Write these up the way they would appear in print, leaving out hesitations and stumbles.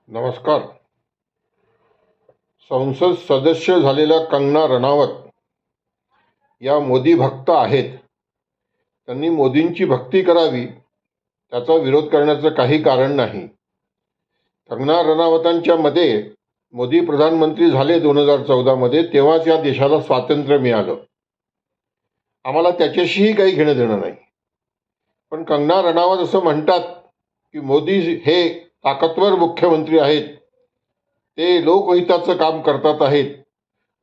नमस्कार. संसद सदस्य झालेल्या कंगना रनौत या मोदी भक्त आहेत. त्यांनी मोदींची भक्ती करावी, त्याचा विरोध करण्याचं काही कारण नाही. कंगना रनौतांच्या मध्ये मोदी प्रधानमंत्री झाले 2014 मध्ये, तेव्हाच या देशाला स्वातंत्र्य मिळालं. आम्हाला त्याच्याशीही काही घेणं देणं नाही. पण कंगना रनौत असं म्हणतात की मोदी हे ताकदवर मुख्यमंत्री आहेत, ते लोकहिताचं काम करतात आहेत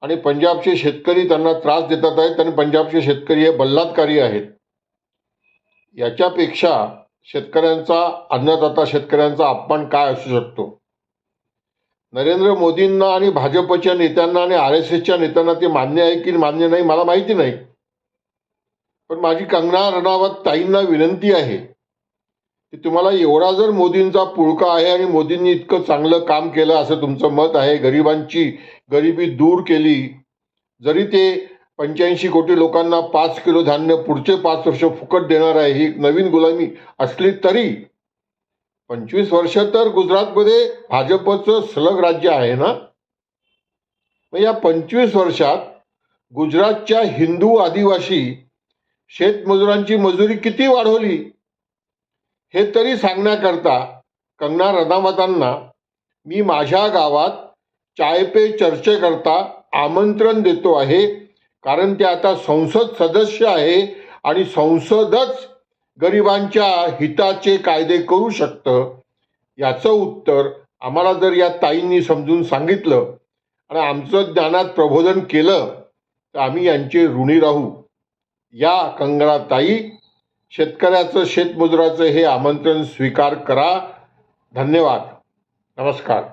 आणि पंजाबचे शेतकरी त्यांना त्रास देतात आहेत आणि पंजाबचे शेतकरी हे बलात्कारी आहेत. याच्यापेक्षा शेतकऱ्यांचा, अन्नदाता शेतकऱ्यांचा अपमान काय असू शकतो? नरेंद्र मोदींना आणि भाजपच्या नेत्यांना आणि RSSच्या नेत्यांना ते मान्य आहे की मान्य नाही मला माहिती नाही. पण माझी कंगना रनौत ताईंना विनंती आहे की तुम्हाला एवढा जर मोदींचा पुळका आहे आणि मोदींनी इतकं चांगलं काम केलं असं तुमचं मत आहे, गरिबांची गरिबी दूर केली, जरी ते 85 कोटी लोकांना 5 किलो धान्य पुढचे 5 वर्ष फुकट देणार आहे, ही नवीन गुलामी असली तरी 25 वर्ष तर गुजरातमध्ये भाजपचं सलग राज्य आहे ना. मग या 25 वर्षात गुजरातच्या हिंदू आदिवासी शेतमजुरांची मजुरी किती वाढवली हे तरी सांगण्याकरता कंगना रनौतांना मी माझ्या गावात चाय पे चर्चे करता आमंत्रण देतो आहे. कारण ते आता संसद सदस्य आहे आणि संसदच गरिबांच्या हिताचे कायदे करू शकतं. याचं उत्तर आम्हाला जर या ताईंनी समजून सांगितलं आणि आमचं ज्ञानात प्रबोधन केलं तर आम्ही यांचे ऋणी राहू. या कंगना ताई, शेतकऱ्याचं, शेतमजुराचं हे आमंत्रण स्वीकार करा. धन्यवाद. नमस्कार.